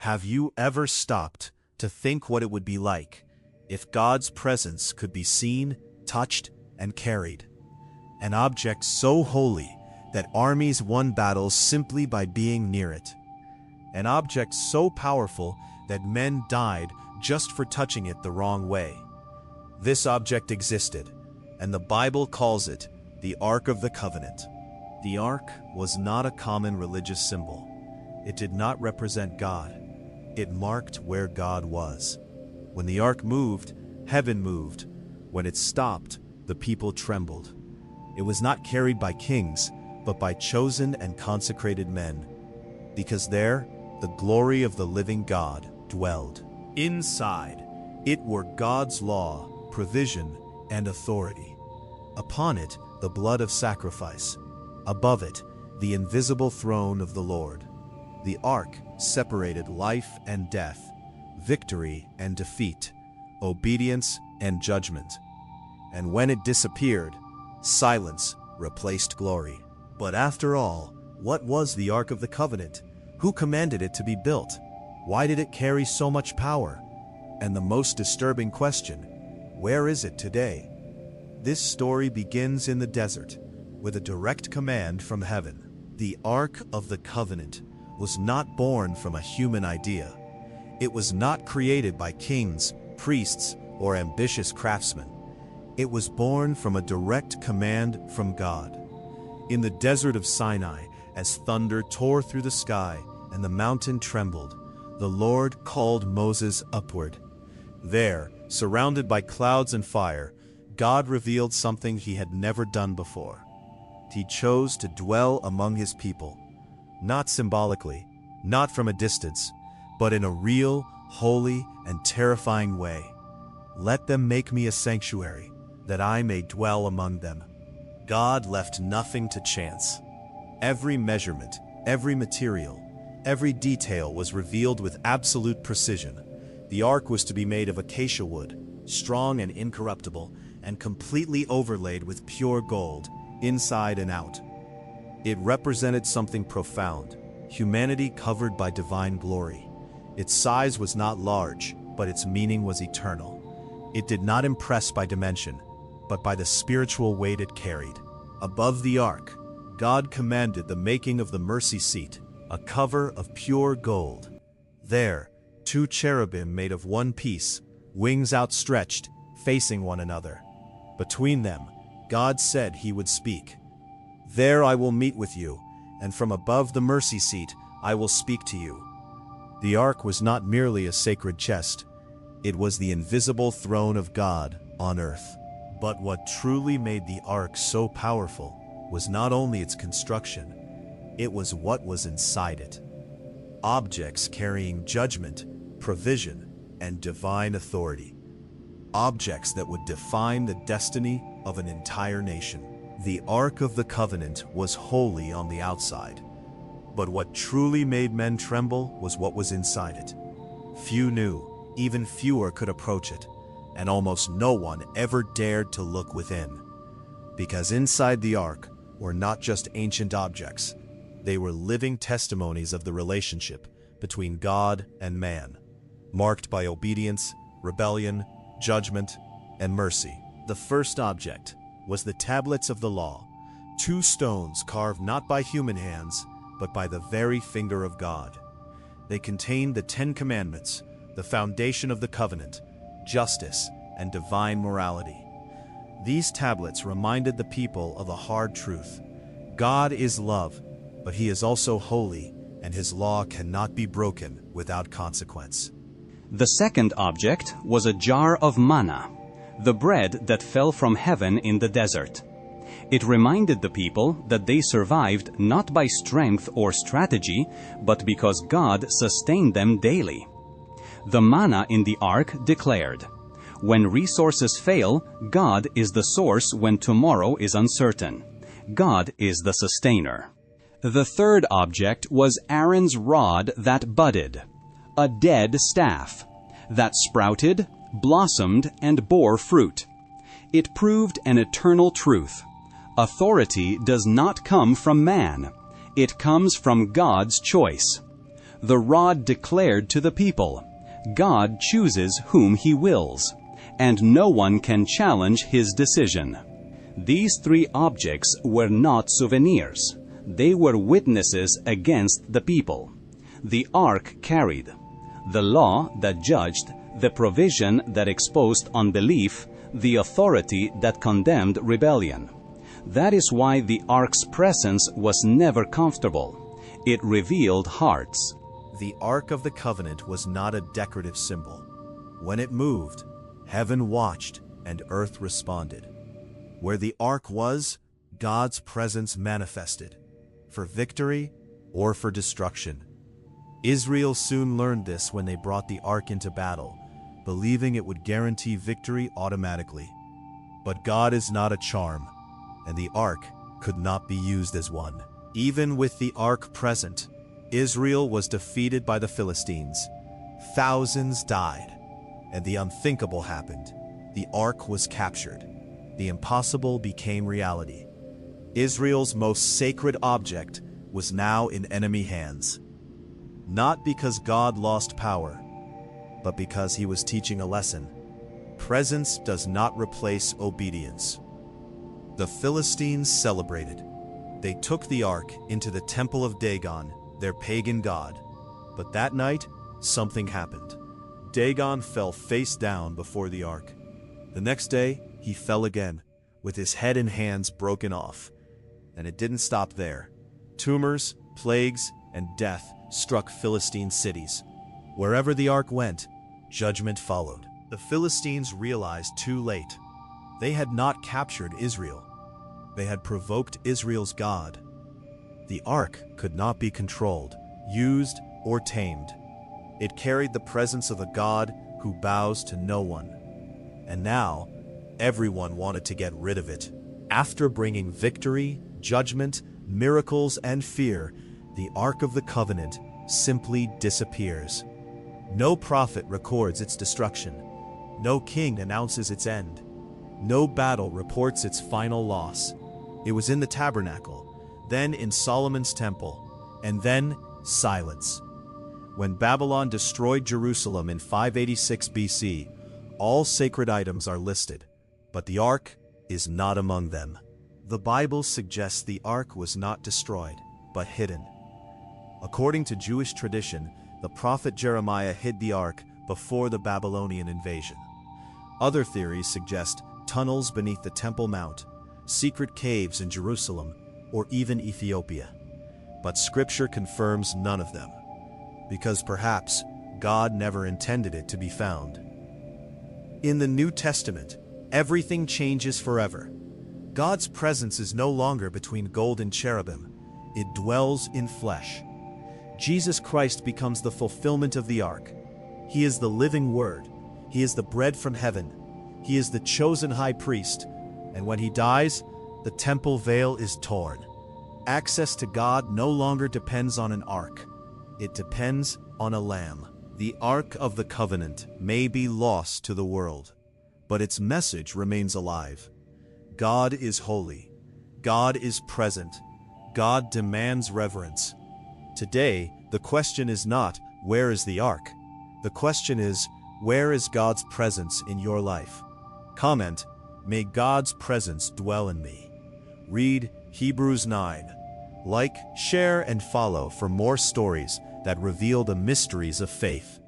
Have you ever stopped to think what it would be like if God's presence could be seen, touched, and carried? An object so holy that armies won battles simply by being near it. An object so powerful that men died just for touching it the wrong way. This object existed, and the Bible calls it the Ark of the Covenant. The Ark was not a common religious symbol. It did not represent God. It marked where God was. When the Ark moved, heaven moved. When it stopped, the people trembled. It was not carried by kings, but by chosen and consecrated men, because there, the glory of the living God dwelled. Inside, it were God's law, provision, and authority. Upon it, the blood of sacrifice. Above it, the invisible throne of the Lord. The Ark separated life and death, victory and defeat, obedience and judgment. And when it disappeared, silence replaced glory. But after all, what was the Ark of the Covenant? Who commanded it to be built? Why did it carry so much power? And the most disturbing question, where is it today? This story begins in the desert, with a direct command from heaven. The Ark of the Covenant was not born from a human idea. It was not created by kings, priests, or ambitious craftsmen. It was born from a direct command from God. In the desert of Sinai, as thunder tore through the sky and the mountain trembled, the Lord called Moses upward. There, surrounded by clouds and fire, God revealed something he had never done before. He chose to dwell among his people, not symbolically, not from a distance, but in a real, holy, and terrifying way. Let them make me a sanctuary, that I may dwell among them. God left nothing to chance. Every measurement, every material, every detail was revealed with absolute precision. The ark was to be made of acacia wood, strong and incorruptible, and completely overlaid with pure gold, inside and out. It represented something profound, humanity covered by divine glory. Its size was not large, but its meaning was eternal. It did not impress by dimension, but by the spiritual weight it carried. Above the ark, God commanded the making of the mercy seat, a cover of pure gold. There, 2 cherubim made of one piece, wings outstretched, facing one another. Between them, God said he would speak. There I will meet with you, and from above the mercy seat I will speak to you. The ark was not merely a sacred chest. It was the invisible throne of God on earth. But what truly made the ark so powerful was not only its construction, it was what was inside it. Objects carrying judgment, provision, and divine authority. Objects that would define the destiny of an entire nation. The Ark of the Covenant was holy on the outside, but what truly made men tremble was what was inside it. Few knew, even fewer could approach it, and almost no one ever dared to look within. Because inside the ark were not just ancient objects, they were living testimonies of the relationship between God and man, marked by obedience, rebellion, judgment, and mercy. The first object was the tablets of the law, 2 stones carved not by human hands, but by the very finger of God. They contained the 10 Commandments, the foundation of the covenant, justice, and divine morality. These tablets reminded the people of a hard truth. God is love, but he is also holy, and his law cannot be broken without consequence. The second object was a jar of manna, the bread that fell from heaven in the desert. It reminded the people that they survived not by strength or strategy, but because God sustained them daily. The manna in the ark declared, "When resources fail, God is the source when tomorrow is uncertain. God is the sustainer." The third object was Aaron's rod that budded, a dead staff, that sprouted, blossomed, and bore fruit. It proved an eternal truth. Authority does not come from man. It comes from God's choice. The rod declared to the people, God chooses whom He wills, and no one can challenge His decision. These three objects were not souvenirs. They were witnesses against the people. The ark carried the law that judged, the provision that exposed unbelief, the authority that condemned rebellion. That is why the ark's presence was never comfortable. It revealed hearts. The Ark of the Covenant was not a decorative symbol. When it moved, heaven watched and earth responded. Where the Ark was, God's presence manifested, for victory or for destruction. Israel soon learned this when they brought the Ark into battle, believing it would guarantee victory automatically. But God is not a charm, and the Ark could not be used as one. Even with the Ark present, Israel was defeated by the Philistines. Thousands died, and the unthinkable happened. The Ark was captured. The impossible became reality. Israel's most sacred object was now in enemy hands. Not because God lost power, but because He was teaching a lesson. Presence does not replace obedience. The Philistines celebrated. They took the Ark into the temple of Dagon, their pagan god. But that night, something happened. Dagon fell face down before the Ark. The next day, he fell again, with his head and hands broken off. And it didn't stop there. Tumors, plagues, and death struck Philistine cities. Wherever the Ark went, judgment followed. The Philistines realized too late. They had not captured Israel. They had provoked Israel's God. The Ark could not be controlled, used, or tamed. It carried the presence of a God who bows to no one. And now, everyone wanted to get rid of it. After bringing victory, judgment, miracles, and fear, the Ark of the Covenant simply disappears. No prophet records its destruction. No king announces its end. No battle reports its final loss. It was in the tabernacle, then in Solomon's temple, and then silence. When Babylon destroyed Jerusalem in 586 BC, all sacred items are listed, but the Ark is not among them. The Bible suggests the Ark was not destroyed, but hidden. According to Jewish tradition, the prophet Jeremiah hid the Ark before the Babylonian invasion. Other theories suggest tunnels beneath the Temple Mount, secret caves in Jerusalem, or even Ethiopia. But Scripture confirms none of them, because perhaps God never intended it to be found. In the New Testament, everything changes forever. God's presence is no longer between golden cherubim. It dwells in flesh. Jesus Christ becomes the fulfillment of the Ark. He is the living Word. He is the bread from heaven. He is the chosen high priest. And when He dies, the temple veil is torn. Access to God no longer depends on an ark. It depends on a lamb. The Ark of the Covenant may be lost to the world, but its message remains alive. God is holy. God is present. God demands reverence. Today, the question is not, where is the Ark? The question is, where is God's presence in your life? Comment, may God's presence dwell in me. Read Hebrews 9. Like, share, and follow for more stories that reveal the mysteries of faith.